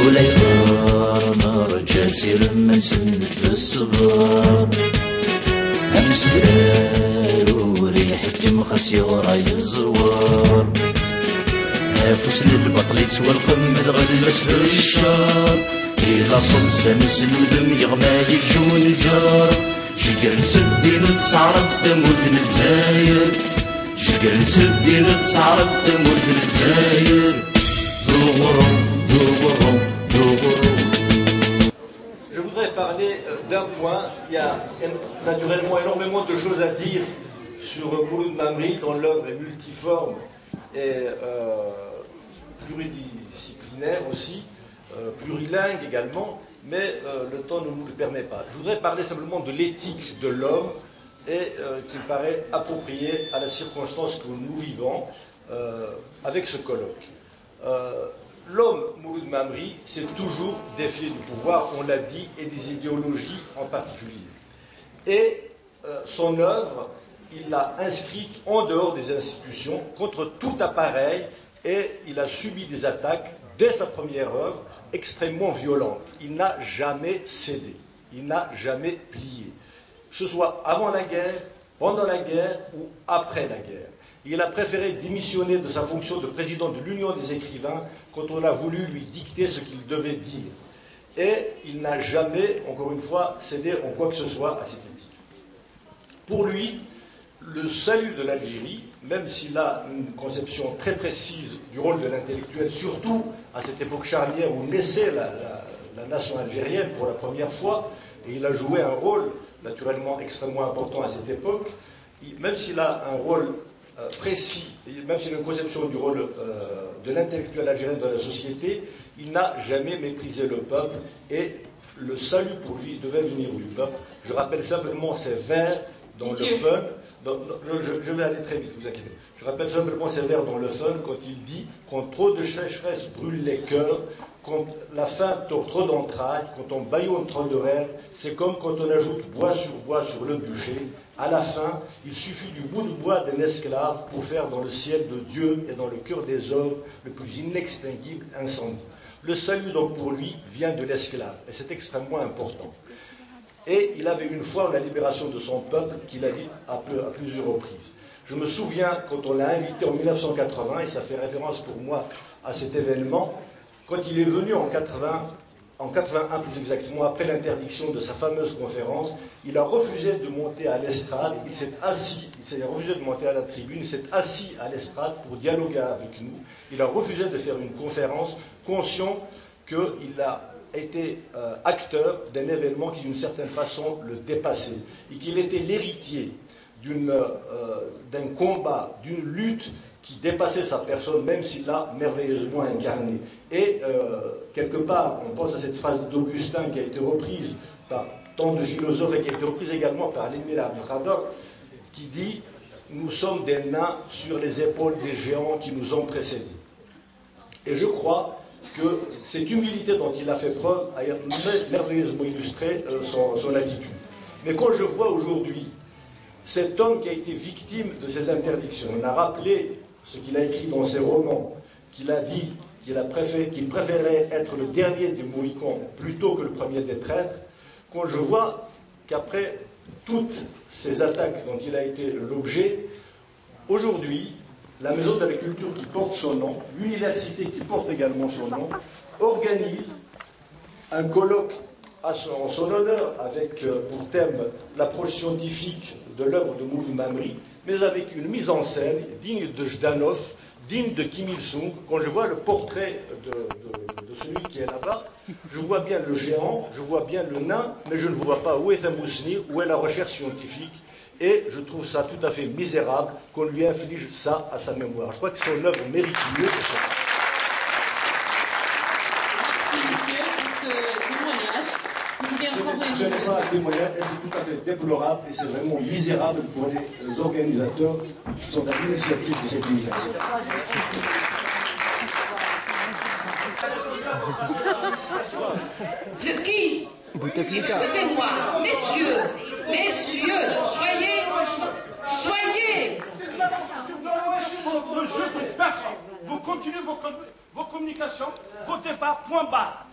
وليطار جاسر من سنة الصبر أمس درارو ريحة مخسي وراي الزوار هافوس للبطل يتسوى القمل غلس للشار إلا صلصة مسنودم يغمى يجون الجار جقر نسدي نتصعرف تموت نتزاير جقر نسدي نتصعرف تموت نتزاير Je voudrais parler d'un point. Il y a naturellement énormément de choses à dire sur Mouloud Mamri, dont l'œuvre est multiforme et pluridisciplinaire aussi, plurilingue également, mais le temps ne nous le permet pas. Je voudrais parler simplement de l'éthique de l'homme et qui me paraît appropriée à la circonstance que nous vivons avec ce colloque. L'homme Mouloud Mamri s'est toujours défié du pouvoir, on l'a dit, et des idéologies en particulier. Et son œuvre, il l'a inscrite en dehors des institutions, contre tout appareil, et il a subi des attaques dès sa première œuvre, extrêmement violentes. Il n'a jamais cédé, il n'a jamais plié, que ce soit avant la guerre, pendant la guerre ou après la guerre. Il a préféré démissionner de sa fonction de président de l'Union des écrivains quand on a voulu lui dicter ce qu'il devait dire. Et il n'a jamais, encore une fois, cédé en quoi que ce soit à cette éthique. Pour lui, le salut de l'Algérie, même s'il a une conception très précise du rôle de l'intellectuel, surtout à cette époque charnière où naissait la nation algérienne pour la première fois, et il a joué un rôle naturellement extrêmement important à cette époque, même s'il a un rôle précis, même s'il a une conception du rôle de l'intellectuel algérien dans la société, il n'a jamais méprisé le peuple et le salut pour lui devait venir du peuple. Je rappelle simplement ces vers dans le fun. Je vais aller très vite, vous inquiétez. Je rappelle simplement ces vers dans le fun quand il dit « Quand trop de sécheresse brûle les cœurs, quand la faim tord trop d'entrailles, quand on bâillonne trop de rêves, c'est comme quand on ajoute bois sur le bûcher. À la fin, il suffit du bout de bois d'un esclave pour faire dans le ciel de Dieu et dans le cœur des hommes le plus inextinguible incendie. » Le salut donc pour lui vient de l'esclave, et c'est extrêmement important. Et il avait une fois la libération de son peuple qu'il a dit à plusieurs reprises. Je me souviens quand on l'a invité en 1980, et ça fait référence pour moi à cet événement, quand il est venu en 81 plus exactement, après l'interdiction de sa fameuse conférence, il a refusé de monter à l'estrade, il s'est refusé de monter à la tribune, il s'est assis à l'estrade pour dialoguer avec nous. Il a refusé de faire une conférence, conscient qu'il a été acteur d'un événement qui d'une certaine façon le dépassait, et qu'il était l'héritier d'un combat, d'une lutte qui dépassait sa personne, même s'il l'a merveilleusement incarné. Et quelque part, on pense à cette phrase d'Augustin qui a été reprise par tant de philosophes et qui a été reprise également par l'Émile Abdelkader, qui dit « Nous sommes des nains sur les épaules des géants qui nous ont précédés ». Et je crois que cette humilité dont il a fait preuve a merveilleusement illustré son attitude. Mais quand je vois aujourd'hui cet homme qui a été victime de ces interdictions, on a rappelé ce qu'il a écrit dans ses romans, qu'il a dit qu'il préférait être le dernier des Mohicans plutôt que le premier des traîtres, quand je vois qu'après toutes ces attaques dont il a été l'objet, aujourd'hui, la Maison de la Culture qui porte son nom, l'université qui porte également son nom, organise un colloque en son honneur avec pour thème l'approche scientifique de l'œuvre de Mouloud Mamri, mais avec une mise en scène digne de Jdanov, digne de Kim Il-sung. Quand je vois le portrait de celui qui est là-bas, je vois bien le géant, je vois bien le nain, mais je ne vois pas où est Mousni, où est la recherche scientifique. Et je trouve ça tout à fait misérable qu'on lui inflige ça à sa mémoire. Je crois que son œuvre mérite mieux que ça. Merci, monsieur, pour ce témoignage. Ce n'est pas un témoignage, c'est tout à fait déplorable et c'est vraiment misérable pour les organisateurs qui sont à l'initiative de cette initiative. Qui? Excusez-moi, messieurs, soyez. Vous continuez vos communications, vos débats, point barre.